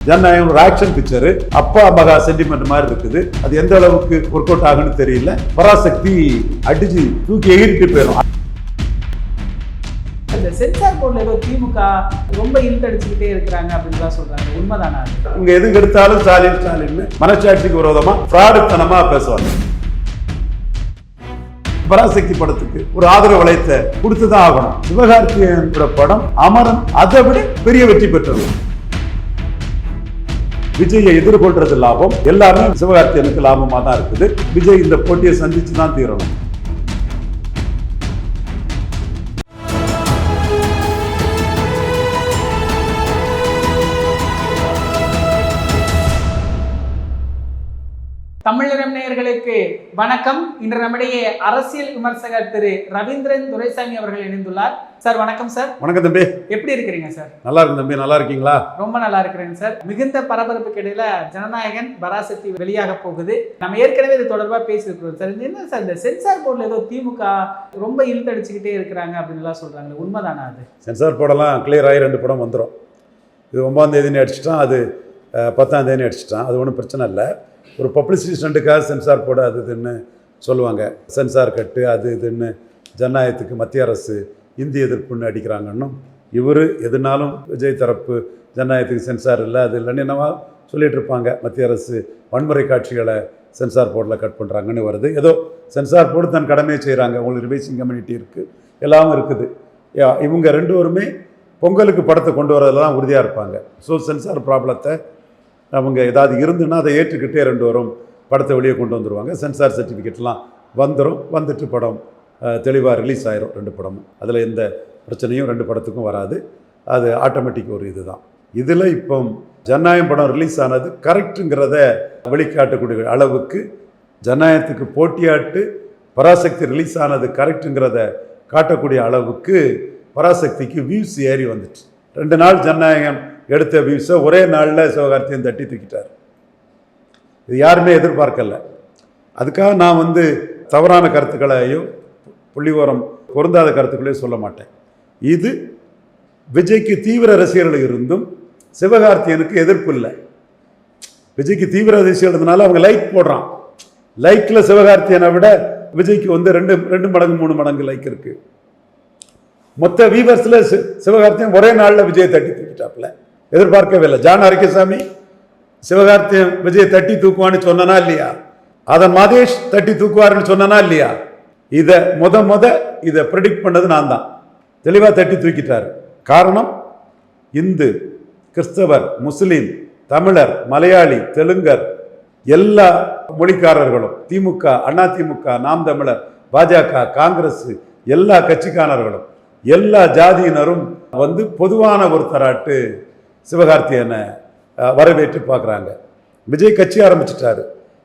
ஜனநாயகம் ஒரு action picture, அப்பா மகா சென்டிமெண்ட் மாதிரி இருக்குது. அது எந்த அளவுக்கு ஒர்க் அவுட் ஆகுன்னு தெரியல. பராசக்தி அடிச்சு தூக்கி எகிரிட்டு போயிடும். இந்த சென்சார் போர்டில் ஏதோ திமுக ரொம்ப இழுத்தடிச்சுக்கிட்டே இருக்கிறாங்க அப்படின்னு சொல்றாங்க. உண்மைதானா? இங்க எதுக்கு எடுத்தாலும் ஸ்டாலின் மனசாட்சிக்கு விரோதமா ஃப்ராடுத்தனமா பேசுவாங்க. பராசக்தி படத்துக்கு ஒரு ஆதரவு வளையத்தை கொடுத்துதான் ஆகணும். சிவகார்த்திகேயனோட படம் அமரன் அதை விட பெரிய வெற்றி பெற்றது. விஜயை எதிர்கொள்றது லாபம், எல்லாமே சிவகார்த்திகேயனுக்கு லாபமா தான் இருக்குது. விஜய் இந்த போட்டியை சந்திச்சு தான் தீரணும். தமிழகம் நேயர்களுக்கு வணக்கம். இன்று நம்முடைய அரசியல் விமர்சகர் திரு ரவீந்திரன் துரைசாமி அவர்கள் இணைந்துள்ளார். சார் வணக்கம். சார் வணக்கம் தம்பி, எப்படி இருக்கிறீங்க சார்? நல்லா இருக்கு தம்பி, நல்லா இருக்கீங்களா? ரொம்ப நல்லா இருக்கிறேங்க சார். மிகுந்த பரபரப்புக்கு இடையில ஜனநாயகன் பராசக்தி வெளியாக போகுது. நம்ம ஏற்கனவே இது தொடர்பாக பேசியிருக்கிறோம் சார். என்ன சார் இந்த சென்சார் போர்டில் ஏதோ திமுக ரொம்ப இழுத்தடிச்சுக்கிட்டே இருக்கிறாங்க அப்படின்னு சொல்றாங்க. உண்மைதானா? அது சென்சார் போர்டெல்லாம் கிளியர் ஆகி 2 படம் வந்துடும். இது 9ஆம் தேதி அடிச்சிட்டான், அது 10ஆம் தேதி அடிச்சிட்டான். அது ஒன்றும் பிரச்சனை இல்லை. ஒரு பப்ளிசிட்டி ஸ்டண்ட்டுக்காக சென்சார் போட அது இதுன்னு சொல்லுவாங்க. சென்சார் கட்டு அது இதுன்னு ஜனநாயகத்துக்கு மத்திய அரசு இந்திய எதிர்ப்புன்னு அடிக்கிறாங்கன்னும், இவர் எதுனாலும் விஜய் தரப்பு ஜனநாயகத்துக்கு சென்சார் இல்லை அது இல்லைன்னு என்னவா சொல்லிகிட்டு இருப்பாங்க. மத்திய அரசு வன்முறை காட்சிகளை சென்சார் போர்டில் கட் பண்ணுறாங்கன்னு வருது. ஏதோ சென்சார் போர்டு தன் கடமையை செய்கிறாங்க. உங்களுக்கு ரிவைசிங் கம்யூனிட்டி இருக்குது, எல்லாமே இருக்குது. இவங்க 2 பேருமே பொங்கலுக்கு படத்தை கொண்டு வரதில் தான் உறுதியாக இருப்பாங்க. ஸோ சென்சார் ப்ராப்ளத்தை அவங்க ஏதாவது இருந்துன்னா அதை ஏற்றுக்கிட்டே 2 பேரும் படத்தை வெளியே கொண்டு வந்துடுவாங்க. சென்சார் சர்டிஃபிகேட்லாம் வந்துட்டு படம் தெளிவாக ரிலீஸ் ஆயிரும். 2 படமும் அதில் எந்த பிரச்சனையும் 2 படத்துக்கும் வராது. அது ஆட்டோமேட்டிக் ஒரு இது தான். இதில் இப்போ ஜனநாயகம் படம் ரிலீஸ் ஆனது கரெக்டுங்கிறத வெளிக்காட்டக்கூடிய அளவுக்கு, ஜனநாயகத்துக்கு போட்டியாட்டு பராசக்தி ரிலீஸ் ஆனது கரெக்டுங்கிறத காட்டக்கூடிய அளவுக்கு பராசக்திக்கு வியூஸ் ஏறி வந்துட்டு 2 நாள் ஜனநாயகம் எடுத்த வியூஸை ஒரே நாளில் சிவகார்த்திகேயன் தட்டி தூக்கிட்டார். இது யாருமே எதிர்பார்க்கல. அதுக்காக நான் தவறான கருத்துக்களையும் புள்ளிவோரம் பொருந்தாத கருத்துக்களையும் சொல்ல மாட்டேன். இது விஜய்க்கு தீவிர ரசிகர்கள் இருந்தும் சிவகார்த்திகேயனுக்கு எதிர்ப்பு இல்லை. விஜய்க்கு தீவிர ரசிகர்கள் இருந்தனால அவங்க லைக் போடுறான். லைக்கில் சிவகார்த்திகேயனை விட விஜய்க்கு 2 மடங்கு 3 மடங்கு லைக் இருக்கு. மொத்த வீவர்ஸில் சிவகார்த்திகேயன் ஒரே நாளில் விஜயை தட்டி தூக்கிட்டாப்புல. எதிர்பார்க்கவே இல்லை. ஜான் அரிக்கசாமி சிவகார்த்திகேயன் விஜயை தட்டி தூக்குவான்னு சொன்னா இல்லையா? அதன் மாதேஷ் தட்டி தூக்குவாருன்னு சொன்னா இல்லையா? இதை இதை ப்ரெடிக்ட் பண்ணது நான் தான். தெளிவாக தட்டி தூக்கிட்டார். காரணம், இந்து, கிறிஸ்தவர், முஸ்லீம், தமிழர், மலையாளி, தெலுங்கர், எல்லா மொழிக்காரர்களும், திமுக, அதிமுக, நாம் தமிழர், பாஜக, காங்கிரஸ், எல்லா கட்சிக்காரர்களும், எல்லா ஜாதியினரும் பொதுவான ஒரு தராட்டு சிவகார்த்திகேயனை வரவேற்று பார்க்குறாங்க. விஜய் கட்சி ஆரம்பிச்சிட்டாரு.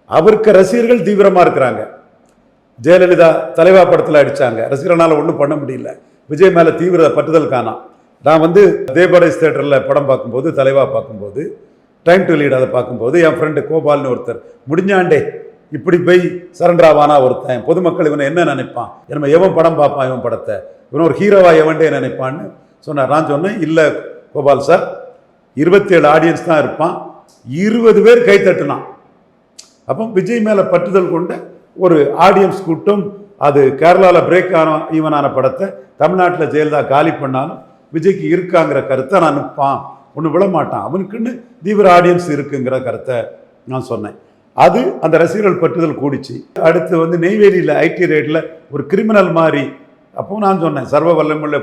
அவருக்கு ரசிகர்கள் தீவிரமாக இருக்கிறாங்க. ஜெயலலிதா தலைவா படத்தில் அடித்தாங்க. ரசிகர்களால் ஒன்றும் பண்ண முடியல. விஜய் மேலே தீவிர பட்டுதல் காணாம். நான் தேவபாரஸ் தேட்டரில் படம் பார்க்கும்போது, தலைவா பார்க்கும்போது, டைம் டு லீட் அதை பார்க்கும்போது, என் ஃப்ரெண்டு கோபால்னு ஒருத்தர், முடிஞ்சாண்டே இப்படி போய் சரண்டராவானா ஒருத்தன், பொதுமக்கள் இவனை என்ன நினைப்பான், நம்ம எவன் படம் பார்ப்பான், இவன் படத்தை இவன் ஒரு ஹீரோவா எவன்டே நினைப்பான்னு சொன்னார். நான் சொன்னேன், இல்லை கோபால் சார், 27 ஆடியன்ஸ் தான் இருப்பான், 20 பேர் கை தட்டுனான். அப்போ விஜய் மேலே பட்டுதல் கொண்ட ஒரு ஆடியன்ஸ் கூட்டம். அது கேரளாவில் பிரேக் ஈவனான படத்தை தமிழ்நாட்டில் ஜெயலலிதா காலி பண்ணாலும் விஜய்க்கு இருக்காங்கிற கருத்தை நான் நிற்பான், ஒன்று விட மாட்டான், அவனுக்குன்னு தீவிர ஆடியன்ஸ் இருக்குங்கிற கருத்தை நான் சொன்னேன். அது அந்த ரசிகர்கள் பட்டுதல் கூடிச்சு. அடுத்து நெய்வேலியில் ஐடி ரேட்டில் ஒரு கிரிமினல் மாதிரி. அப்போ நான் சொன்னேன், சர்வ வல்லமுள்ள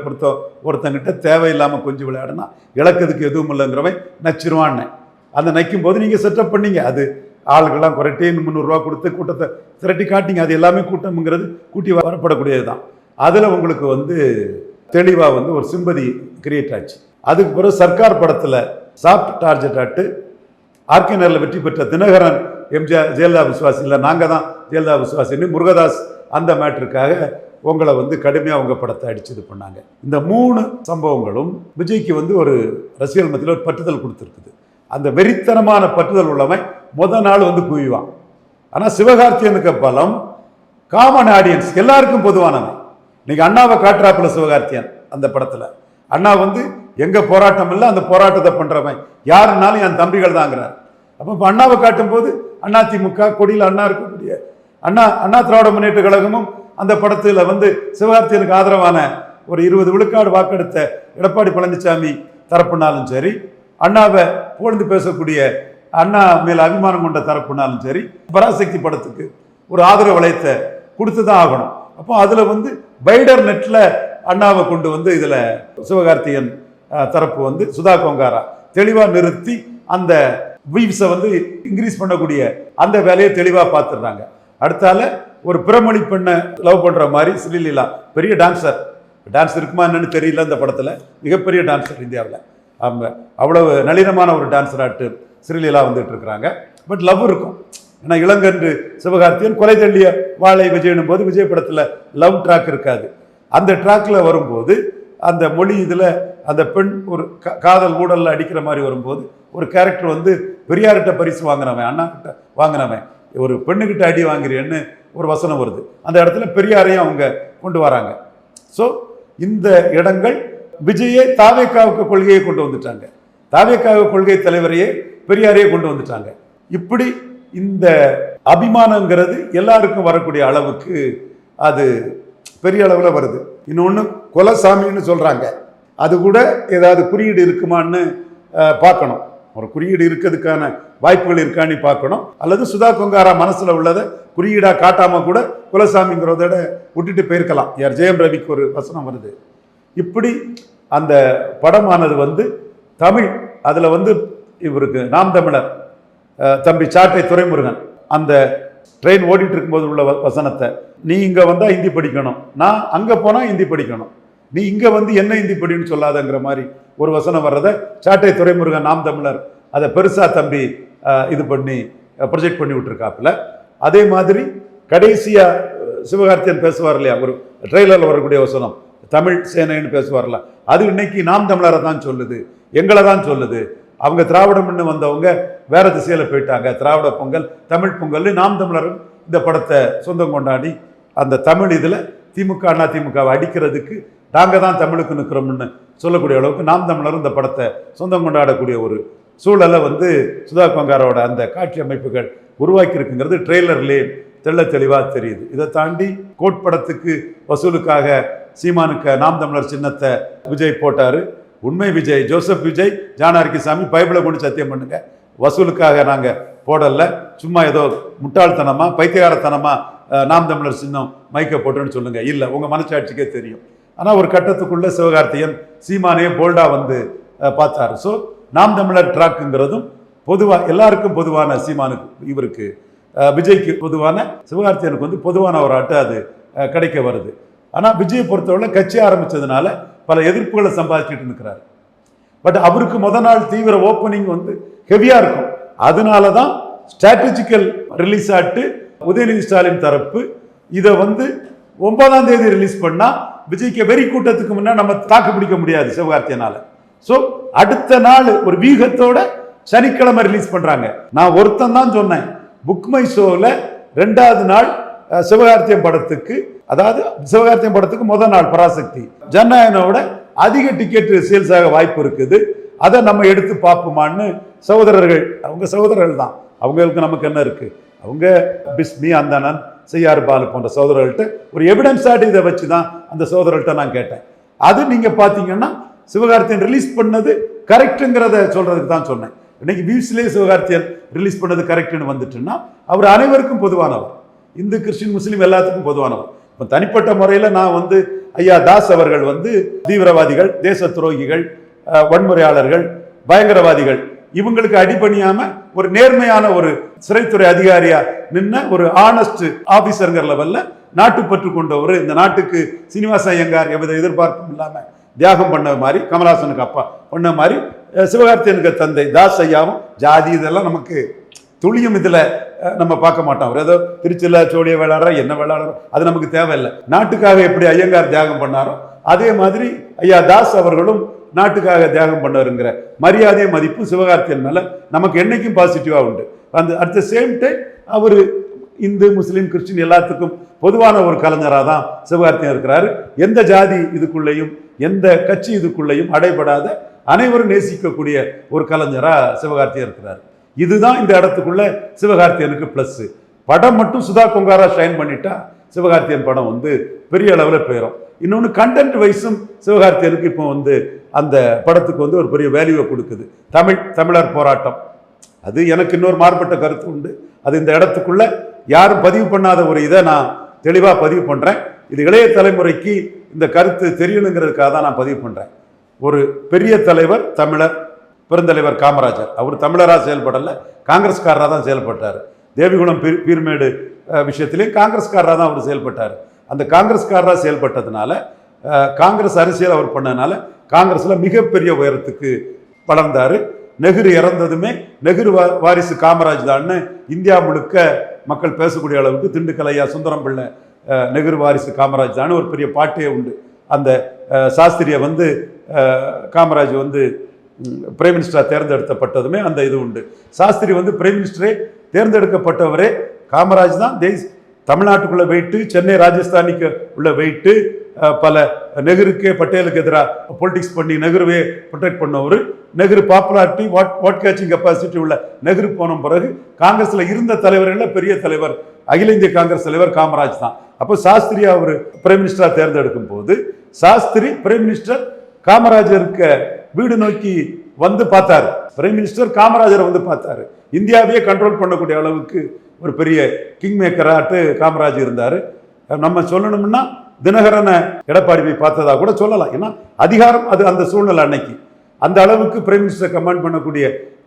ஒருத்தங்கிட்ட தேவையில்லாமல் கொஞ்சம் விளையாடுனா இழக்கிறதுக்கு எதுவும் இல்லைங்கிறவன் நச்சிருவான்னு. அந்த நைக்கும் போது நீங்கள் செட்டப் பண்ணீங்க. அது ஆளுக்கெல்லாம் குறைட்டி 300 ரூபா கொடுத்து கூட்டத்தை திரட்டி காட்டிங்க. அது எல்லாமே கூட்டம்ங்கிறது கூட்டி வரப்படக்கூடியது தான். அதில் உங்களுக்கு தெளிவாக ஒரு சிம்பதி கிரியேட் ஆச்சு. அதுக்கு பிறகு சர்க்கார் படத்தில் சாஃப்ட் டார்கெட் ஆட்டு ஆர்கேனரில் வெற்றி பெற்ற தினகரன் எம்ஜிஆர் ஜெயலலிதா விசுவாசி இல்லை, நாங்கள் தான் ஜெயலலிதா விசுவாசின்னு முருகதாஸ் அந்த மேட்டருக்காக உங்களை கடுமையாக உங்கள் படத்தை அடிச்சு பண்ணாங்க. இந்த 3 சம்பவங்களும் விஜய்க்கு ஒரு ரசிகர்கள் மத்தியில் ஒரு பட்டுதல் கொடுத்துருக்குது. அந்த வெறித்தனமான பட்டுதல் உள்ளவன் முதல் நாள் குவிவான். ஆனால் சிவகார்த்திகேயனுக்கு பலம் காமன் ஆடியன்ஸ், எல்லாருக்கும் பொதுவானவன். இன்னைக்கு அண்ணாவை காட்டுறாப்புல சிவகார்த்திகேயன் அந்த படத்தில். அண்ணா எங்கள் போராட்டம் இல்லை, அந்த போராட்டத்தை பண்ணுறவன் யாருன்னாலும் என் தம்பிகள் தாங்கிறார். அப்போ இப்போ அண்ணாவை காட்டும்போது அதிமுக கொடியில் அண்ணா இருக்கக்கூடிய அண்ணா திராவிட முன்னேற்ற கழகமும் அந்த படத்தில் வந்து சிவகார்த்தியனுக்கு ஆதரவான ஒரு 20 விழுக்காடு வாக்கெடுத்த எடப்பாடி பழனிசாமி தரப்புனாலும் சரி, அண்ணாவை புகழ்ந்து பேசக்கூடிய அண்ணா மேல் அபிமானம் கொண்ட தரப்புனாலும் சரி, பராசக்தி படத்துக்கு ஒரு ஆதரவு வளையத்தை கொடுத்து தான் ஆகணும். அப்போ அதில் வந்து பைடர் நெட்டில் அண்ணாவை கொண்டு வந்து இதில் சிவகார்த்தியன் தரப்பு வந்து சுதா கொங்காரா தெளிவாக நிறுத்தி அந்த வீவ்ஸை வந்து இன்க்ரீஸ் பண்ணக்கூடிய அந்த வேலையை தெளிவாக பார்த்துடுறாங்க. அடுத்தால ஒரு பிறமொழி பெண்ணை லவ் பண்ணுற மாதிரி ஸ்ரீலீலா, பெரிய டான்ஸ் இருக்குமா என்னன்னு தெரியல, அந்த படத்தில் மிகப்பெரிய டான்ஸர் இந்தியாவில். அவங்க அவ்வளவு நளினமான ஒரு டான்ஸராட்டு ஸ்ரீலீலா வந்துட்டு இருக்கிறாங்க. பட் லவ் இருக்கும். ஏன்னா இளங்கன்று சிவகார்த்தியன் கொலை தள்ளிய வாழை விஜயனும் போது விஜய் படத்தில் லவ் ட்ராக் இருக்காது. அந்த ட்ராக்கில் வரும்போது அந்த மொழி இதில் அந்த பெண் ஒரு காதல் ஊடலில் அடிக்கிற மாதிரி வரும்போது ஒரு கேரக்டர் வந்து பெரியார்கிட்ட பரிசு வாங்கினவன், அண்ணா கிட்ட வாங்கினவன், ஒரு பெண்ணுக்கிட்ட அடி வாங்கிறேன்னு ஒரு வசனம் வருது. அந்த இடத்துல பெரியாரையும் அவங்க கொண்டு வராங்க. ஸோ இந்த இடங்கள் விஜயே தாவேக்காவுக்கு கொள்கையை கொண்டு வந்துட்டாங்க, தாவேக்காவு கொள்கை தலைவரையே பெரியாரையே கொண்டு வந்துட்டாங்க. இப்படி இந்த அபிமானங்கிறது எல்லாருக்கும் வரக்கூடிய அளவுக்கு அது பெரிய அளவில் வருது. இன்னொன்று குலசாமின்னு சொல்கிறாங்க, அது கூட ஏதாவது குறியீடு இருக்குமான்னு பார்க்கணும். ஒரு குறியீடு இருக்கிறதுக்கான வாய்ப்புகள் இருக்கான்னு பார்க்கணும். அல்லது சுதா கொங்காரா மனசில் உள்ளதை குறியீடாக காட்டாமல் கூட குலசாமிங்கிறதோட விட்டுட்டு போயிருக்கலாம். யார் ஜெயம் ரவிக்கு ஒரு வசனம் வருது. இப்படி அந்த படமானது வந்து தமிழ், அதில் வந்து இவருக்கு நாம் தமிழர் தம்பி சாட்டை துரைமுருகன் அந்த ட்ரெயின் ஓடிட்டு இருக்கும்போது உள்ள வசனத்தை, நீ இங்கே வந்தால் ஹிந்தி படிக்கணும், நான் அங்கே போனால் ஹிந்தி படிக்கணும், நீ இங்கே வந்து என்ன ஹிந்தி படின்னு சொல்லாதங்கிற மாதிரி ஒரு வசனம் வர்றதை சாட்டை துரைமுருகன் நாம் தமிழர் அதை பெருசாக தம்பி இது பண்ணி ப்ரொஜெக்ட் பண்ணி விட்டுருக்காப்புல. அதே மாதிரி கடைசியாக சிவகார்த்தியன் பேசுவார் இல்லையா, ஒரு ட்ரெய்லரில் வரக்கூடிய வசனம் தமிழ் சேனைன்னு பேசுவார்ல, அது இன்னைக்கு நாம் தமிழரை தான் சொல்லுது, எங்களை தான் சொல்லுது. அவங்க திராவிடம்னு வந்தவங்க வேற திசையில் போயிட்டாங்க, திராவிட பொங்கல் தமிழ் பொங்கல். நாம் தமிழரும் இந்த படத்தை சொந்தம் கொண்டாடி அந்த தமிழ் இதில் திமுக அண்ணா திமுகவை அடிக்கிறதுக்கு நாங்கள் தான் தமிழுக்கு நிற்கிறோம்னு சொல்லக்கூடிய அளவுக்கு நாம் தமிழரும் இந்த படத்தை சொந்தம் கொண்டாடக்கூடிய ஒரு சூழலை வந்து சுதா கொங்காரோட அந்த காட்சி அமைப்புகள் உருவாக்கி இருக்குங்கிறது ட்ரெய்லர்லேயே தெள்ள தெளிவாக தெரியுது. இதை தாண்டி கோட் படத்துக்கு வசூலுக்காக சீமானுக்கு நாம் தமிழர் சின்னத்தை விஜய் போட்டார். உண்மை விஜய், ஜோசப் விஜய், ஜானார்கிசாமி பைபிளை கொண்டு சத்தியம் பண்ணுங்க, வசூலுக்காக நாங்கள் போடலை, சும்மா ஏதோ முட்டாள்தனமா பைத்தியகாரத்தனமா நாம் தமிழர் சின்னம் மைக்க போட்டோன்னு சொல்லுங்க. இல்லை, உங்கள் மனசாட்சிக்கே தெரியும். ஆனால் ஒரு கட்டத்துக்குள்ள சிவகார்த்தியன் சீமானையே போல்டா வந்து பார்த்தாரு. ஸோ நாம் தமிழர் ட்ராக்குங்கிறதும் பொதுவாக எல்லாருக்கும் பொதுவான, சீமானுக்கு இவருக்கு விஜய்க்கு பொதுவான, சிவகார்த்தியனுக்கு வந்து பொதுவான ஒரு ஆட்டு அது கிடைக்க வருது. ஆனால் விஜயை பொறுத்தவரை கட்சி ஆரம்பித்ததுனால பல எதிர்ப்புகளை சம்பாதிச்சுட்டு இருக்கிறார். பட் அவருக்கு நாள் தீவிர ஓப்பனிங் வந்து ஹெவியாக இருக்கும். அதனால தான் ஸ்ட்ராட்டஜிக்கல் ரிலீஸ் ஆட்டு உதயநிதி ஸ்டாலின் தரப்பு இதை வந்து 9ஆம் தேதி ரிலீஸ் பண்ணால் விஜய்க்கு வெறி கூட்டத்துக்கு முன்னாடி நம்ம தாக்கு பிடிக்க முடியாது சிவகார்த்தியனால. ஸோ அடுத்த நாள் ஒரு வீகத்தோட சனிக்கிழமை ரிலீஸ் பண்ணுறாங்க. நான் ஒருத்தன் தான் சொன்னேன், புக் மை ஷோவில் 2வது நாள் சிவகார்த்தியம் படத்துக்கு, அதாவது சிவகார்த்தியம் படத்துக்கு முதல் நாள் பராசக்தி ஜனநாயகனோட அதிக டிக்கெட் சேல்ஸ் ஆக வாய்ப்பு இருக்குது, அதை நம்ம எடுத்து பார்ப்போமான்னு சகோதரர்கள், அவங்க சகோதரர்கள் தான், அவங்களுக்கு நமக்கு என்ன இருக்கு, அவங்க பிஸ்மி அந்தனன் செய்யார் பாலு போன்ற சகோதரர்கள்ட்ட ஒரு எவிடன்ஸ் ஆட்டு இதை வச்சு தான் அந்த சகோதரர்கள்ட்ட நான் கேட்டேன். அது நீங்க பார்த்தீங்கன்னா சிவகார்த்தியன் ரிலீஸ் பண்ணது கரெக்டுங்கிறத சொல்றதுக்கு தான் சொன்னேன். இன்னைக்கு வியூஸ்லேயே சிவகார்த்தியன் ரிலீஸ் பண்ணது கரெக்டுன்னு வந்துட்டுன்னா அவர் அனைவருக்கும் பொதுவானவர், இந்து கிறிஸ்டின் முஸ்லீம் எல்லாத்துக்கும் பொதுவானவர். இப்போ தனிப்பட்ட முறையில் நான் வந்து ஐயா தாஸ் அவர்கள் வந்து தீவிரவாதிகள், தேச துரோகிகள், வன்முறையாளர்கள், பயங்கரவாதிகள் இவங்களுக்கு அடிபணியாம ஒரு நேர்மையான ஒரு சிறைத்துறை அதிகாரியா நின்ன ஒரு ஆனஸ்ட் ஆபீசருங்கிற லெவல்ல நாட்டுப்பற்று கொண்டவர், இந்த நாட்டுக்கு சீனிவாச ஐயங்கார் எவ்வித எதிர்பார்ப்பும் இல்லாம தியாகம் பண்ண மாதிரி, கமலஹாசனுக்கு அப்பா பண்ண மாதிரி சிவகார்த்தியனுக்கு தந்தை தாஸ் ஐயாவும் ஜாதி இதெல்லாம் நமக்கு துளியும் இதுல நம்ம பார்க்க மாட்டோம். அவர் ஏதோ திருச்சியில் சோழிய வேளாளரோ என்ன வேளாளரோ அது நமக்கு தேவையில்லை. நாட்டுக்காக எப்படி ஐயங்கார் தியாகம் பண்ணாரோ அதே மாதிரி ஐயா தாஸ் அவர்களும் நாட்டுக்காக தியாகம் பண்ணவருங்கிற மரியாதை மதிப்பு சிவகார்த்தியன் மேல நமக்கு என்னைக்கும் பாசிட்டிவா உண்டு. அந்த அட் த சேம் டைம் அவர் இந்து முஸ்லீம் கிறிஸ்டின் எல்லாத்துக்கும் பொதுவான ஒரு கலைஞராக தான் சிவகார்த்தியன் இருக்கிறாரு. எந்த ஜாதி இதுக்குள்ளேயும் எந்த கட்சி இதுக்குள்ளேயும் அடைபடாத அனைவரும் நேசிக்கக்கூடிய ஒரு கலைஞரா சிவகார்த்திகேயன் இருக்கிறார். இதுதான் இந்த இடத்துக்குள்ள சிவகார்த்திகேயனுக்கு பிளஸ். படம் மட்டும் சுதா கொங்காரா ஷைன் பண்ணிட்டா சிவகார்த்திகேயன் படம் வந்து பெரிய அளவில் போயிடும். இன்னொன்று கண்டென்ட் வைஸும் சிவகார்த்திகேயனுக்கு இப்போ வந்து அந்த படத்துக்கு வந்து ஒரு பெரிய வேல்யூவை கொடுக்குது. தமிழர் போராட்டம் அது எனக்கு இன்னொரு மாறுபட்ட கருத்து உண்டு. அது இந்த இடத்துக்குள்ள யாரும் பதிவு பண்ணாத ஒரு இதை நான் தெளிவாக பதிவு பண்ணுறேன். இது இளைய தலைமுறைக்கு இந்த கருத்து தெரியணுங்கிறதுக்காக தான் நான் பதிவு பண்ணுறேன். ஒரு பெரிய தலைவர் தமிழர் பெருந்தலைவர் காமராஜர், அவர் தமிழராக செயல்படலை, காங்கிரஸ்காரராக தான் செயல்பட்டார். தேவிகுளம் பீர்மேடு விஷயத்திலேயும் காங்கிரஸ்காரராக தான் அவர் செயல்பட்டார். அந்த காங்கிரஸ்காரராக செயல்பட்டதுனால காங்கிரஸ் அரசியல் அவர் பண்ணதுனால காங்கிரஸில் மிகப்பெரிய உயரத்துக்கு வளர்ந்தார். நெஹ்ரு இறந்ததுமே நெஹ்ரு வாரிசு காமராஜ் தான்னு இந்தியா முழுக்க மக்கள் பேசக்கூடிய அளவுக்கு திண்டுக்கல் ஐயா சுந்தரம் பிள்ளை நெஹ்ரு வாரிசு காமராஜ் தான் ஒரு பெரிய பாட்டே உண்டு. அந்த சாஸ்திரியை வந்து காமராஜ் வந்து பிரைம் மினிஸ்டராக தேர்ந்தெடுக்கப்பட்டதுமே அந்த இது உண்டு. சாஸ்திரி வந்து பிரைம் மினிஸ்டரே தேர்ந்தெடுக்கப்பட்டவரே காமராஜ் தான். தமிழ்நாட்டுக்குள்ள வெயிட்டு, சென்னை ராஜஸ்தானிக்கு உள்ள வெயிட்டு, பல நெஹ்ருக்கு பட்டேலுக்கு எதிராக பொலிட்டிக்ஸ் பண்ணி நெஹ்ருவே ப்ரொடெக்ட் பண்ணவர். Nehru popularity what catching capacity உள்ள நெஹ்ரு போன பிறகு காங்கிரஸில் இருந்த தலைவர்களில் பெரிய தலைவர் அகில இந்திய காங்கிரஸ் தலைவர் காமராஜ் தான். அப்போ சாஸ்திரி அவர் பிரைம் மினிஸ்டராக தேர்ந்தெடுக்கும் போது சாஸ்திரி பிரைம் மினிஸ்டர் காமராஜருக்கு வீடு நோக்கி வந்து பார்த்தாரு. பிரைம் மினிஸ்டர் காமராஜரை வந்து பார்த்தாரு. இந்தியாவையே கண்ட்ரோல் பண்ணக்கூடிய அளவுக்கு ஒரு பெரிய கிங் மேக்கராட்டு காமராஜ் இருந்தார். நம்ம சொல்லணும்னா தினகரனை எடப்பாடி போய் பார்த்ததா கூட சொல்லலாம். ஏன்னா அதிகாரம் அது அந்த சூழ்நிலை அன்னைக்கு அந்த அளவுக்கு பிரைம் மினிஸ்டர் கமாண்ட் பண்ணக்கூடிய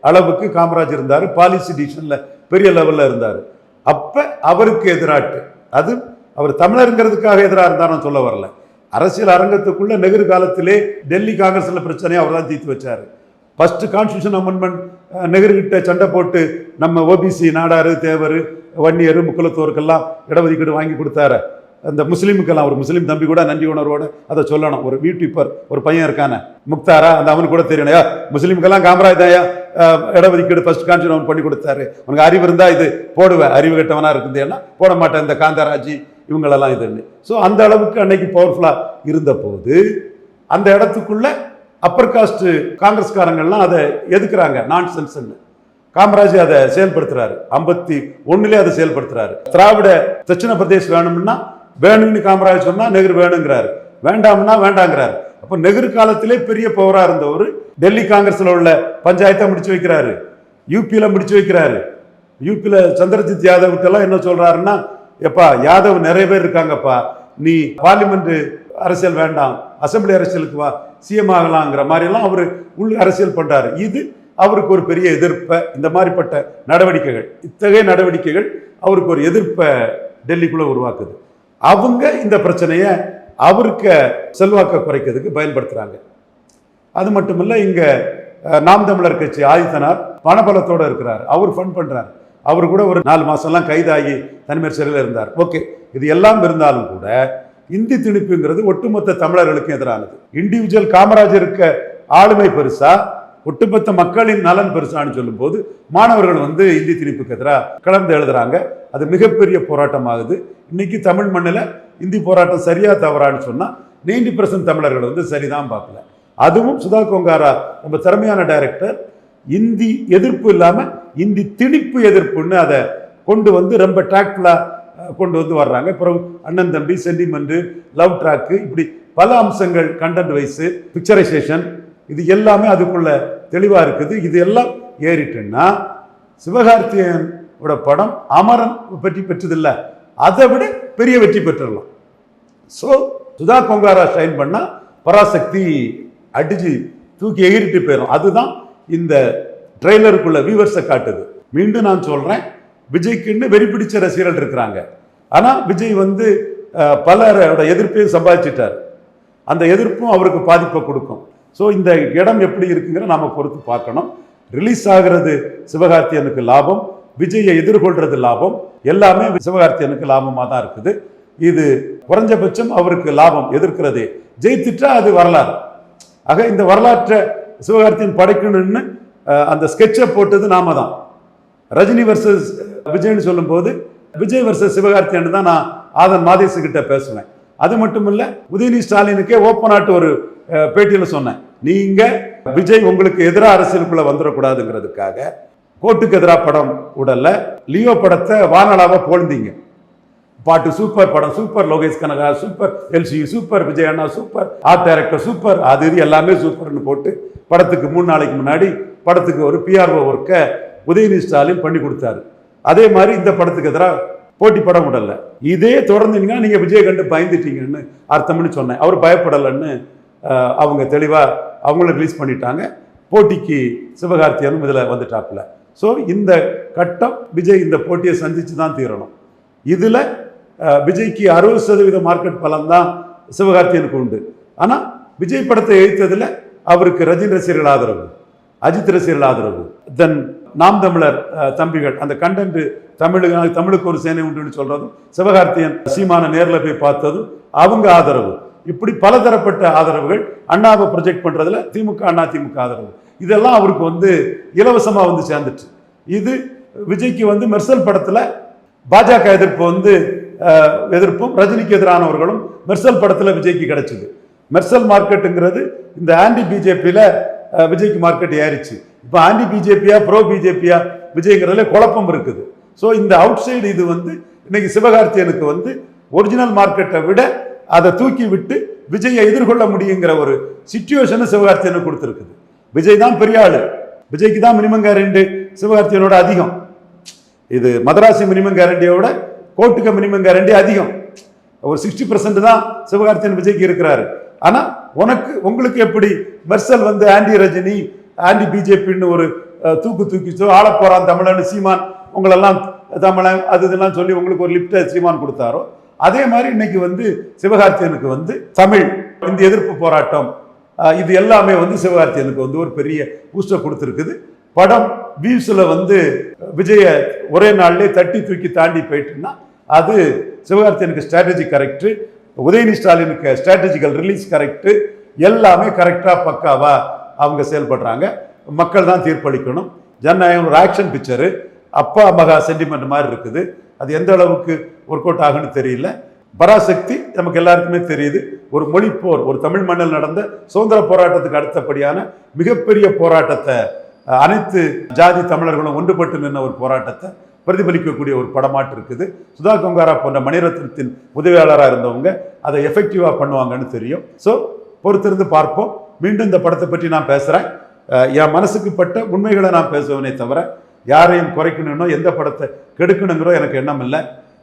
அளவுக்கு காமராஜ் இருந்தார். பாலிசி டிசிஷன்ல பெரிய லெவலில் இருந்தார். அப்போ அவருக்கு எதிராட்டு அது அவர் தமிழருங்கிறதுக்காக எதிராக இருந்தாலும் சொல்ல வரல. அரசியல் அரங்கத்துக்குள்ள நெஹ்ரு காலத்திலே டெல்லி காங்கிரஸில் பிரச்சனையை அவர் தான் தீர்த்து வச்சார். ஃபர்ஸ்ட் கான்ஸ்டியூஷன் அமெண்ட்மெண்ட் நெஹ்ரு கிட்ட சண்டை போட்டு நம்ம ஓபிசி நாடாரு தேவர் வன்னியர் முக்குலத்தோருக்கெல்லாம் இடஒதுக்கீடு வாங்கி கொடுத்தாரு. அந்த முஸ்லீமுக்கெல்லாம் ஒரு முஸ்லீம் தம்பி கூட நன்றி உணர்வோடு அதை சொல்லணும். ஒரு யூடியூபர் ஒரு பையன் இருக்கானே முக்தாரா, அந்த அவனுக்கு கூட தெரியலையா முஸ்லீமுக்கெல்லாம் காமராஜ் தாயா இடஒதுக்கீடு ஃபர்ஸ்ட் கான்ஸ்டியூஷன் அவன் பண்ணி கொடுத்தாரு. உனக்கு அறிவு இருந்தால் இது போடுவேன், அறிவு கட்டவனா இருக்குதுன்னா போட மாட்டேன். இந்த காந்தாராஜி இவங்களெல்லாம் இதுன்னு. ஸோ அந்த அளவுக்கு அன்னைக்கு பவர்ஃபுல்லாக இருந்த போது அந்த இடத்துக்குள்ள அப்பர் காஸ்ட் காங்கிரஸ்காரங்கள்லாம் அதை எதுக்குறாங்க. நான் சென்ஸ்ன்னு காமராஜ் அதை செயல்படுத்துறாரு. 51 அதை செயல்படுத்துறாரு. திராவிட தட்சிண பிரதேஷ் வேணும்னா வேணும்னு காமராஜ் சொன்னா நெஹ்ரு வேணுங்கிறாரு, வேண்டாம்னா வேண்டாங்கிறாரு. அப்போ நெஹ்ரு காலத்திலே பெரிய பவரா இருந்தவர் டெல்லி காங்கிரஸ்ல உள்ள பஞ்சாயத்தை முடிச்சு வைக்கிறாரு, யூபியில முடிச்சு வைக்கிறாரு. யூபியில சந்திரஜித் யாதவ் எல்லாம் என்ன சொல்றாருன்னா, எப்பா யாதவ் நிறைய பேர் இருக்காங்கப்பா, நீ பார்லிமெண்ட் அரசியல் வேண்டாம், அசம்பிளி அரசியலுக்கு வா, சிஎம் ஆகலாங்கிற மாதிரி எல்லாம் அவர் உள் அரசியல் பண்றாரு. இது அவருக்கு ஒரு பெரிய எதிர்ப்பை, இந்த மாதிரிப்பட்ட நடவடிக்கைகள், இத்தகைய நடவடிக்கைகள் அவருக்கு ஒரு எதிர்ப்பை டெல்லிக்குள்ள உருவாக்குது. அவங்க இந்த பிரச்சனையை அவருக்கு செல்வாக்க குறைக்கிறதுக்கு பயன்படுத்துறாங்க. அது மட்டும் இல்லை, இங்க நாம் தமிழர் கட்சி ஆதித்தனார் பணபலத்தோடு இருக்கிறார், அவர் ஃபண்ட் பண்றார். அவர் கூட ஒரு 4 மாசம்லாம் கைதாகி தனிமையர் சிறையில் இருந்தார். ஓகே, இது எல்லாம் இருந்தாலும் கூட இந்தி திணிப்புங்கிறது ஒட்டுமொத்த தமிழர்களுக்கும் எதிரானது. இண்டிவிஜுவல் காமராஜருக்கு ஆளுமை பெருசா, ஒட்டுமொத்த மக்களின் நலன் பெருசான்னு சொல்லும் போது மாணவர்கள் வந்து இந்தி திணிப்புக்கு எதிராக கலந்து எழுதுறாங்க. அது மிகப்பெரிய போராட்டமாகுது. இன்னைக்கு தமிழ் மண்ணில் இந்தி போராட்டம் சரியா தவறான்னு சொன்னா 90% தமிழர்கள் வந்து சரிதான் பார்க்கல. அதுவும் சுதா கொங்காரா ரொம்ப திறமையான டைரக்டர், இந்தி எதிர்ப்பு இல்லாம இந்தி திணிப்பு எதிர்ப்புன்னு அதை கொண்டு வந்து ரொம்ப ட்ராக்ஃபுல்லா கொண்டு வந்து வர்றாங்க. அப்புறம் அண்ணன் தம்பி, சென்டிமெண்ட், லவ் ட்ராக்கு, இப்படி பல அம்சங்கள், கண்டென்ட் வைஸ், பிக்சரைசேஷன், இது எல்லாமே அதுக்குள்ள தெளிவா இருக்குது. இது எல்லாம் ஏறிட்டுன்னா சிவகார்த்திகேயனோட படம் அமரன் பற்றி பெற்றதில்லை, அதை விட பெரிய வெற்றி பெற்றுடலாம். ஸோ சுதா கொங்காரா ஷைன் பண்ணா பராசக்தி அடிச்சு தூக்கி எகிரிட்டு போயிடும். அதுதான் இந்த ட்ரெய்லருக்குள்ள வியூவர்ஸை காட்டுது. மீண்டும் நான் சொல்றேன், விஜய்க்குன்னு வெறி பிடிச்ச ரசிகர்கள் இருக்கிறாங்க. ஆனா விஜய் வந்து பலரோட எதிர்ப்பையும் சம்பாதிச்சிட்டார். அந்த எதிர்ப்பும் அவருக்கு பாதிப்பை கொடுக்கும். ஸோ இந்த இடம் எப்படி இருக்குங்கிற நாம பொறுத்து பார்க்கணும். ரிலீஸ் ஆகிறது சிவகார்த்திகேயனுக்கு லாபம், விஜயை எதிர்கொள்றது லாபம், எல்லாமே சிவகார்த்திகேயனுக்கு லாபமாக தான் இருக்குது. இது குறைஞ்சபட்சம் அவருக்கு லாபம். எதிர்க்கிறதே ஜெயித்துட்டா அது வரலாறு. ஆக இந்த வரலாற்றை சிவகார்த்திகேயன் படைக்கணும்னு அந்த ஸ்கெட்சை போட்டது நாம தான். ரஜினி வர்சஸ் விஜய்னு சொல்லும் போது விஜய் வர்சஸ் சிவகார்த்திகேயன் தான் நான் ஆதன் மாதேசு கிட்ட பேசுவேன். அது மட்டும் இல்லை, உதயநிதி ஸ்டாலினுக்கே ஓப்பன் ஆட்டு ஒரு பேட்டியில் சொன்னேன், நீங்க விஜய் உங்களுக்கு எதிராக அரசியலுக்குள்ள வந்துடக்கூடாதுங்கிறதுக்காக கோட்டுக்கு எதிராக படம் உடல்ல லியோ படத்தை வானலாவா போழ்ந்தீங்க. பாட்டு சூப்பர், படம் super, Lokesh Kanaga super, LC super, Vijay அண்ணா சூப்பர், ஆர்ட் டைரக்டர் சூப்பர், அது இது எல்லாமே சூப்பர்னு போட்டு படத்துக்கு 3 நாளைக்கு முன்னாடி படத்துக்கு ஒரு பிஆர்ஓ ஒர்க்கை உதயநிதி ஸ்டாலின் பண்ணி கொடுத்தாரு. அதே மாதிரி இந்த படத்துக்கு எதிராக போட்டி படம் விடல. இதே தொடர்ந்தீங்கன்னா நீங்க விஜய் கண்டு பயந்துட்டீங்கன்னு அர்த்தம்னு சொன்னேன். அவர் பயப்படலைன்னு அவங்க தெளிவா அவங்களும் ரிலீஸ் பண்ணிட்டாங்க. போட்டிக்கு சிவகார்த்தியனும் இதில் வந்துட்டாப்புல. ஸோ இந்த கட்டம் விஜய் இந்த போட்டியை சந்திச்சு தான் தீரணும். இதில் விஜய்க்கு 60% மார்க்கெட் பலம் தான் சிவகார்த்தியனுக்கு உண்டு. ஆனால் விஜய் படத்தை எழுத்ததில் அவருக்கு ரஜினி ரசிகர்கள் ஆதரவு, அஜித் ரசிகர்கள் ஆதரவு, தென் நாம் தமிழர் தம்பிகள் அந்த கண்டென்ட் தமிழுக்கு ஒரு சேனை உண்டுன்னு சொல்றதும், சிவகார்த்தியன் சீமான நேரில் போய் பார்த்ததும் அவங்க ஆதரவு, இப்படி பலதரப்பட்ட ஆதரவுகள் அண்ணாவை ப்ரொஜெக்ட் பண்றதுல திமுக அண்ணா திமுக ஆதரவு, இதெல்லாம் அவருக்கு வந்து இலவசமா வந்து சேர்ந்துச்சு. இது விஜய்க்கு வந்து மெர்சல் படத்துல பாஜக எதிர்ப்பும் ரஜினிக்கு எதிரானவர்களும் மெர்சல் படத்துல விஜய்க்கு கிடைச்சது. மெர்சல் மார்க்கெட்டுங்கிறது இந்த ஆன்டி பிஜேபியில விஜய்க்கு மார்க்கெட் ஏறிச்சு. இப்போ ஆன்டி பிஜேபியா ப்ரோ பிஜேபியா விஜய்ங்கிறதுல குழப்பம் இருக்குது. ஸோ இந்த அவுட் சைடு இது வந்து இன்னைக்கு சிவகார்த்தியனுக்கு வந்து ஒரிஜினல் மார்க்கெட்டை விட அதை தூக்கி விட்டு விஜயை எதிர்கொள்ள முடியுங்கிற ஒரு சிச்சுவேஷனை சிவகார்த்தியனுக்கு கொடுத்துருக்குது. விஜய் தான் பெரிய ஆளு, விஜய்க்கு தான் மினிமம் கேரண்டி சிவகார்த்தியனோட அதிகம். இது மதராசி மினிமம் கேரண்டியோட கோட்டுக்கு மினிமம் கேரண்டி அதிகம். ஒரு 60% தான் சிவகார்த்தியன் விஜய்க்கு இருக்கிறாரு. ஆனா உங்களுக்கு எப்படி மெர்சல் வந்து ஆன்டி ரஜினி ஆன்டி பிஜேபின்னு ஒரு தூக்கிச்சோ ஆள போறான் தமிழன் சீமான் உங்களெல்லாம் தமிழன் அது இதெல்லாம் சொல்லி உங்களுக்கு ஒரு லிப்ட சீமான் கொடுத்தாரோ, அதே மாதிரி இன்னைக்கு வந்து சிவகார்த்தியனுக்கு வந்து தமிழ் இந்த எதிர்ப்பு போராட்டம் இது எல்லாமே வந்து சிவகார்த்தியனுக்கு வந்து ஒரு பெரிய பூஸ்டர் கொடுத்துருக்குது. படம் வியூஸ்ல வந்து விஜய ஒரே நாள்லேயே தட்டி தூக்கி தாண்டி போயிட்டுன்னா அது சிவகார்த்தியனுக்கு ஸ்ட்ராட்டஜி கரெக்டு, உதயநிதி ஸ்டாலினுக்கு ஸ்ட்ராட்டஜிக்கல் ரிலீஸ் கரெக்டு, எல்லாமே கரெக்டாக பக்காவா அவங்க செயல்படுறாங்க. மக்கள் தான் தீர்ப்பளிக்கணும். ஜனநாயகம் ஒரு ஆக்ஷன் பிக்சரு, அப்பா மகா சென்டிமெண்ட் மாதிரி இருக்குது. அது எந்த அளவுக்கு ஒர்க் அவுட் ஆகுன்னு தெரியல. பராசக்தி நமக்கு எல்லாருக்குமே தெரியுது, ஒரு மொழிப்போர், ஒரு தமிழ் மண்ணில் நடந்த சுதந்திர போராட்டத்துக்கு அடுத்தபடியான மிகப்பெரிய போராட்டத்தை, அனைத்து ஜாதி தமிழர்களும் ஒன்றுபட்டு நின்ற ஒரு போராட்டத்தை பிரதிபலிக்கக்கூடிய ஒரு படமாட்டு இருக்குது. சுதா கொங்காரா போன்ற மணிரத்னத்தின் உதவியாளராக இருந்தவங்க அதை எஃபெக்டிவாக பண்ணுவாங்கன்னு தெரியும். ஸோ பொறுத்திருந்து பார்ப்போம். மீண்டும் இந்த படத்தை பற்றி நான் பேசுகிறேன். என் மனசுக்கு பட்ட உண்மைகளை நான் பேசுவேனே தவிர யாரையும் குறைக்கணும்னோ எந்த படத்தை கெடுக்கணுங்கிறோ எனக்கு எண்ணம் இல்லை.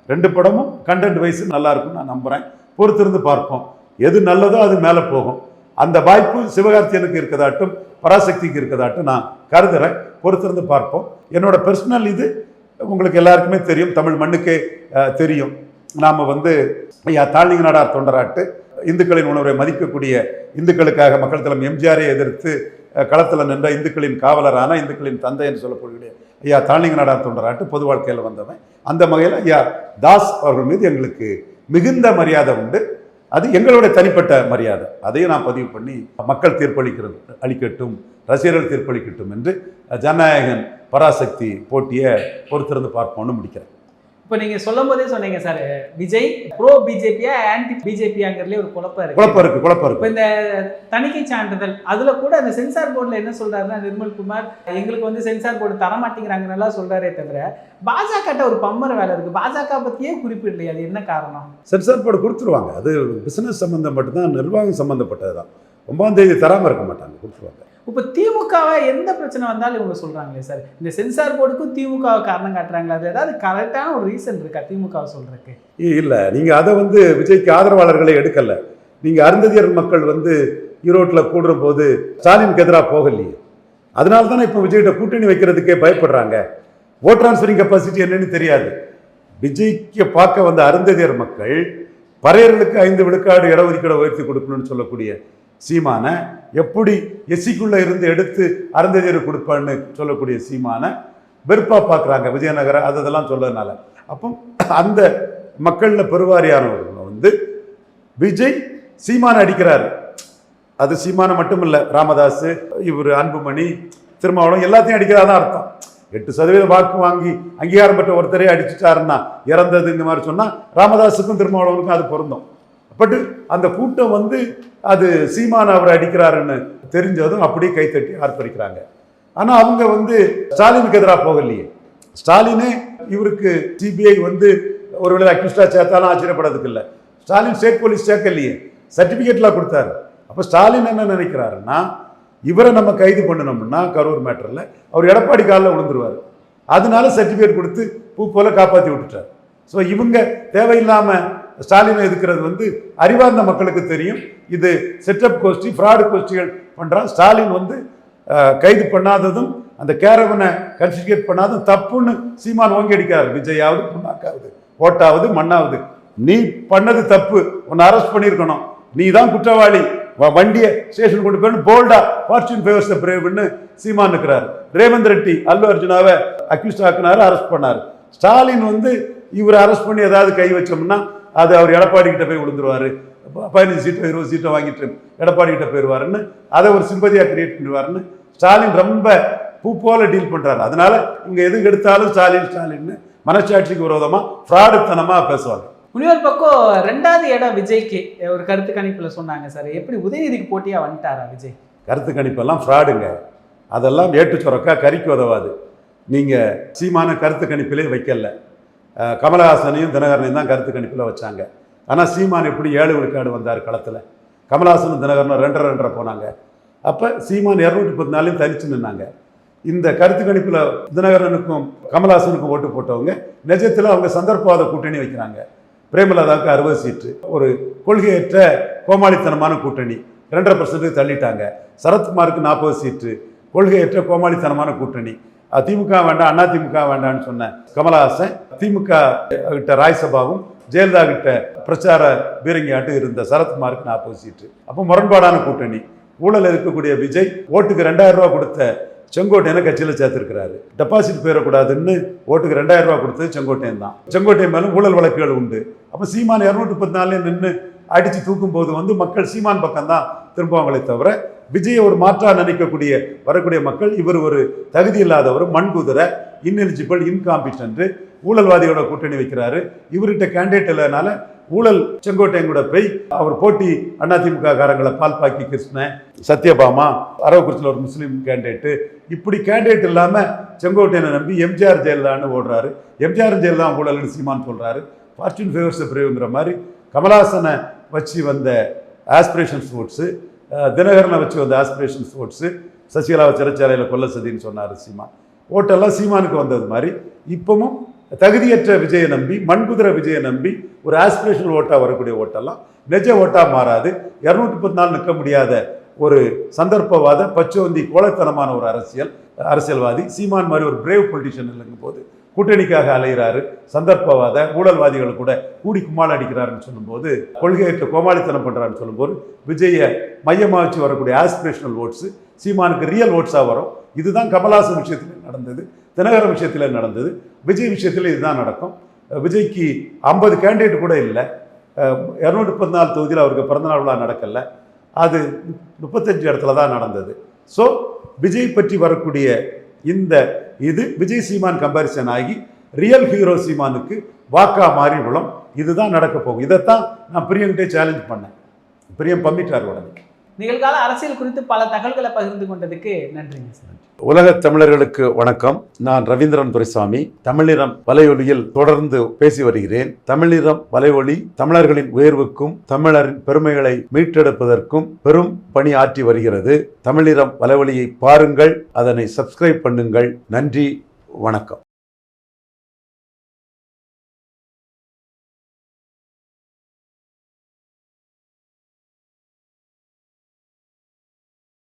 2 படமும் கண்டென்ட் வைஸ் நல்லா இருக்கும்னு நான் நம்புகிறேன். பொறுத்திருந்து பார்ப்போம். எது நல்லதோ அது மேலே போகும். அந்த வாய்ப்பு சிவகார்த்தியனுக்கு இருக்கதாட்டும் பராசக்திக்கு இருக்கதாட்டும் நான் கருதுறேன். பொறுத்திருந்து பார்ப்போம். என்னோட பர்சனல் இது உங்களுக்கு எல்லாருக்குமே தெரியும், தமிழ் மண்ணுக்கே தெரியும். நாம் வந்து ஐயா தாழ்நிலை நாடார் தொண்டராட்டு இந்துக்களின் உணர்வை மதிக்கக்கூடிய, இந்துக்களுக்காக மக்கள் தலைமை எம்ஜிஆரை எதிர்த்து களத்தில் நின்ற இந்துக்களின் காவலரான, இந்துக்களின் தந்தை என்று சொல்லக்கூடிய ஐயா தாழ்நிலை நாடார் தொண்டராட்டு பொது வாழ்க்கையில் வந்தவன். அந்த வகையில் ஐயா தாஸ் அவர்கள் மீது எங்களுக்கு மிகுந்த மரியாதை உண்டு. அது எங்களுடைய தனிப்பட்ட மரியாதை. அதையும் நான் பதிவு பண்ணி மக்கள் அளிக்கட்டும், ரசிகர்கள் தீர்ப்பளிக்கட்டும் என்று ஜனநாயகன் பராசக்தி போட்டியை பொறுத்திருந்து பார்ப்போம்னு முடிக்கிறேன். இப்போ நீங்க சொல்லும் போதே சொன்னீங்க சார், விஜய் ப்ரோ பிஜேபியா ஆன்டி பிஜேபியாங்கிறதுலே ஒரு குழப்பம் இருக்கு. இப்போ இந்த தணிக்கை சான்றிதழ் அதுல கூட அந்த சென்சார் போர்டில் என்ன சொல்றாருன்னா, நிர்மல்குமார் எங்களுக்கு வந்து சென்சார் போர்டு தரமாட்டேங்கிறாங்கன்னு சொல்றாரே தவிர பாஜக ஒரு பம்மர வேலை இருக்கு. பாஜக பத்தியே குறிப்பிடலையே, அது என்ன காரணம்? சென்சார் போர்டு கொடுத்துருவாங்க. அது பிசினஸ் சம்பந்தப்பட்டதான், நிர்வாகம் சம்பந்தப்பட்டது தான். 9ஆம் தேதி தராமல் இருக்க மாட்டாங்க, கொடுத்துருவாங்க. இப்போ திமுகவை எந்த பிரச்சனை வந்தாலும் இவங்க சொல்றாங்களே சார், இந்த சென்சார் போர்டுக்கும் திமுகவை காரணம் காட்டுறாங்களா? அது ஏதாவது கரெக்டான ஒரு ரீசன் இருக்கா திமுகவை சொல்றதுக்கு? இல்லை, நீங்கள் அதை வந்து விஜய்க்கு ஆதரவாளர்களை எடுக்கலை. நீங்கள் அருந்ததியர் மக்கள் வந்து ஈரோட்டில் கூடுற போது ஸ்டாலினுக்கு எதிராக போகலையே. அதனால தானே இப்போ விஜய்கிட்ட கூட்டணி வைக்கிறதுக்கே பயப்படுறாங்க. ஓட் டிரான்ஸ்ஃபரிங் கெப்பாசிட்டி என்னன்னு தெரியாது. விஜய்க்கு பார்க்க வந்த அருந்ததியர் மக்கள் பறையர்களுக்கு 5 விழுக்காடு இடஒதுக்கீடு உயர்த்தி கொடுக்கணும்னு சொல்லக்கூடிய சீமான, எப்படி எஸ்சிக்குள்ள இருந்து எடுத்து அருந்ததியர் கொடுப்பான்னு சொல்லக்கூடிய சீமான வெறுப்பா பார்க்குறாங்க விஜயநகர அதெல்லாம் சொல்றதுனால. அப்போ அந்த மக்கள்ல பெருவாரியானவர்கள் வந்து விஜய் சீமான அடிக்கிறாரு. அது சீமான மட்டும் இல்லை, ராமதாஸ், இவர் அன்புமணி, திருமாவளவன் எல்லாத்தையும் அடிக்கிறாதான் அர்த்தம். 8% வாக்கு வாங்கி அங்கீகாரம் பெற்ற ஒருத்தரே அடிச்சுட்டாருன்னா இறந்தது இந்த மாதிரி சொன்னா ராமதாஸுக்கும் திருமாவளவனுக்கும் அது பொருந்தும். பட் அந்த கூட்டம் வந்து அது சீமான் அவர் அடிக்கிறாருன்னு தெரிஞ்சதும் அப்படியே கைத்தட்டி ஆர்ப்பரிக்கிறாங்க. ஆனால் அவங்க வந்து ஸ்டாலினுக்கு எதிராக போகலையே. ஸ்டாலினே இவருக்கு சிபிஐ வந்து ஒருவேளை அக்யூஸ்டா சேர்த்தாலும் ஆச்சரியப்படுறதுக்கு இல்லை. ஸ்டாலின் ஸ்டேட் போலீஸ் சேர்க்கலையே, சர்டிஃபிகேட்லாம் கொடுத்தாரு. அப்போ ஸ்டாலின் என்ன நினைக்கிறாருன்னா, இவரை நம்ம கைது பண்ணணும்னா கரூர் மேட்டரில் அவர் எடப்பாடி காலில் விழுந்துருவார், அதனால சர்டிஃபிகேட் கொடுத்து பூ போல காப்பாற்றி விட்டுட்டார். ஸோ இவங்க தேவையில்லாமல் ஸ்டாலினை எதுக்கிறது வந்து அறிவார்ந்த மக்களுக்கு தெரியும். இது செட்டப் கோஷ்டி, ஃப்ராடு கோஷ்டிகள் பண்ணுறான். ஸ்டாலின் வந்து கைது பண்ணாததும் அந்த கேரவனை கன்சிடரேட் பண்ணாதும் தப்புன்னு சீமான் ஓங்கி அடிக்கிறார். விஜயாவது புண்ணாக்காவது ஓட்டாவது மண்ணாவது, நீ பண்ணது தப்பு, உன்னை அரெஸ்ட் பண்ணியிருக்கணும், நீ தான் குற்றவாளி, வண்டியை ஸ்டேஷன் கொண்டு போய் போல்டா ஃபார்ச்சூன் ஃபேவர்ஸ் த பிரேவ்னு சீமான் இருக்கிறார். ரேவந்த் ரெட்டி அல்லு அர்ஜுனாவை அக்யூஸ்ட் ஆக்கினாரு, அரெஸ்ட் பண்ணார். ஸ்டாலின் வந்து இவர் அரெஸ்ட் பண்ணி ஏதாவது கை வச்சோம்னா அது அவர் எடப்பாடி கிட்ட போய் விழுந்துருவாரு, 15 சீட்டோ 20 சீட்டோ வாங்கிட்டு எடப்பாடி கிட்ட போயிடுவாருன்னு அதை ஒரு சிம்பதியாக கிரியேட் பண்ணிடுவாருன்னு ஸ்டாலின் ரொம்ப பூ போல டீல் பண்றாரு. அதனால இவங்க எதுக்கு எடுத்தாலும் ஸ்டாலின் ஸ்டாலின்னு மனசாட்சிக்கு விரோதமாக ஃப்ராடுத்தனமாக பேசுவாங்க. இன்னொரு பக்கம் 2வது இடம் விஜய்க்கு ஒரு கருத்து கணிப்பில் சொன்னாங்க சார். எப்படி உதயநிதிக்கு போட்டியாக வந்துட்டாரா விஜய்? கருத்து கணிப்பெல்லாம் ஃப்ராடுங்க, அதெல்லாம் ஏட்டு சுரக்கா கறிக்கு உதவாது. நீங்கள் சீமான கருத்து கணிப்பிலே வைக்கல, கமலஹாசனையும் தினகரனையும் தான் கருத்து கணிப்பில் வச்சாங்க. ஆனால் சீமான் எப்படி 7 விழுக்காடு வந்தார் களத்தில், கமலஹாசனும் தினகரனும் 2.5 போனாங்க. அப்போ சீமான் 214 தனிச்சு நின்னாங்க. இந்த கருத்து கணிப்பில் தினகரனுக்கும் கமலஹாசனுக்கும் ஓட்டு போட்டவங்க நிஜத்தில் அவங்க சந்தர்ப்பவாத கூட்டணி வைக்கிறாங்க. பிரேமலதாவுக்கு 60 சீட்டு, ஒரு கொள்கையற்ற கோமாளித்தனமான கூட்டணி 2.5% தள்ளிட்டாங்க. சரத்குமாருக்கு 40 சீட்டு, கொள்கையற்ற கோமாளித்தனமான கூட்டணி. திமுக வேண்டாம், அதிமுக வேண்டாம்னு சொன்ன கமலஹாசன் திமுக கிட்ட ராஜ்சபாவும் ஜெயலலிதா கிட்ட பிரச்சார பீரங்கியாட்டு இருந்த சரத்குமாருக்கு 40 சீட்டு. அப்போ முரண்பாடான கூட்டணி. ஊழல் இருக்கக்கூடிய விஜய் ஓட்டுக்கு 2000 ரூபா கொடுத்த செங்கோட்டையனை கட்சியில் சேர்த்திருக்கிறாரு. டெபாசிட் போயிடக்கூடாதுன்னு ஓட்டுக்கு 2000 ரூபா கொடுத்தது செங்கோட்டையன் தான். செங்கோட்டையன் மேலும் ஊழல் வழக்குகள் உண்டு. அப்போ சீமான் 214 நின்று அடித்து தூக்கும் போது வந்து மக்கள் சீமான் பக்கம் தான் திரும்புவாங்களே தவிர விஜயை ஒரு மாற்றா நினைக்கக்கூடிய வரக்கூடிய மக்கள் இவர் ஒரு தகுதி இல்லாதவர், மண்குதிரை, இன்எலிஜிபிள், இன்காம்பிட்டன்ட், ஊழல்வாதியோட கூட்டணி வைக்கிறாரு. இவர்கிட்ட கேண்டிடேட் இல்லைனால ஊழல் செங்கோட்டையன் கூட போய் அவர் போட்டி அதிமுக காரங்களை பால்பாக்கி கிருஷ்ணன், சத்யபாமா, அரவக்குறிச்சியில் ஒரு முஸ்லீம் கேண்டிடேட்டு, இப்படி கேண்டிடேட் இல்லாமல் செங்கோட்டையனை நம்பி எம்ஜிஆர் ஜெயலலிதான்னு ஓடுறாரு. எம்ஜிஆர் ஜெயலலிதா ஊழல்னு சீமான் சொல்கிறாரு. ஃபார்ச்சூன் ஃபேவர்ஸ் பிரேவுங்கிற மாதிரி கமலஹாசனை வச்சு வந்த ஆஸ்பிரேஷன்ஸ் ஓட்ஸு, தினகரனை வச்சு வந்த ஆஸ்பிரேஷன்ஸ் ஓட்ஸு, சசிகலாவை சிறைச்சாலையில் கொல்ல சதின்னு சொன்னார் சீமான். ஓட்டெல்லாம் சீமானுக்கு வந்தது மாதிரி இப்பவும் தகுதியற்ற விஜயை நம்பி, மண்குதிரை விஜயை நம்பி ஒரு ஆஸ்பிரேஷனல் ஓட்டாக வரக்கூடிய ஓட்டெல்லாம் நிஜ ஓட்டாக மாறாது. 214 நிற்க முடியாத ஒரு சந்தர்ப்பவாத பச்சோந்தி கோலத்தனமான ஒரு அரசியல்வாதி சீமான் மாதிரி ஒரு பிரேவ் பொலிட்டிஷியன் இல்லைங்கும் போது கூட்டணிக்காக அலைகிறாரு. சந்தர்ப்பவாத ஊழல்வாதிகளை கூட கூடி கும்மாள் அடிக்கிறாருன்னு சொல்லும்போது, கொள்கையற்ற கோமாளித்தனம் பண்ணுறாருன்னு சொல்லும்போது விஜயை மையமாக வச்சு வரக்கூடிய ஆஸ்பிரேஷனல் ஓட்ஸு சீமானுக்கு ரியல் ஓட்ஸாக வரும். இதுதான் கமலஹாசன் விஷயத்தில் நடந்தது, தினகரன் விஷயத்தில் நடந்தது, விஜய் விஷயத்தில் இதுதான் நடக்கும். விஜய்க்கு 50 கேண்டிடேட் கூட இல்லை. 214 தொகுதியில் அவருக்கு பிறந்தநாள் விழா நடக்கலை, அது 35 இடத்துல தான் நடந்தது. ஸோ விஜய் பற்றி வரக்கூடிய இந்த இது விஜய் சீமான் கம்பாரிசன் ஆகி ரியல் ஹீரோ சீமானுக்கு வாக்கா மாறி விழும். இதுதான் நடக்க போகும். இதைத்தான் நான் பிரியன்கிட்டே சேலஞ்ச் பண்ணேன். பிரியம் பண்ணிட்டார் உடனே. நிகழ்கால அரசியல் குறித்து பல தகவல்களை பகிர்ந்து கொண்டதுக்கு நன்றிங்க சார். உலக தமிழர்களுக்கு வணக்கம். நான் ரவீந்திரன் துரைசாமி. தமிழினம் வலையொலியில் தொடர்ந்து பேசி வருகிறேன். தமிழினம் வலையொலி தமிழர்களின் உயர்வுக்கும் தமிழரின் பெருமைகளை மீட்டெடுப்பதற்கும் பெரும் பணி ஆற்றி வருகிறது. தமிழினம் வலையொலியை பாருங்கள், அதனை சப்ஸ்கிரைப் பண்ணுங்கள். நன்றி, வணக்கம்.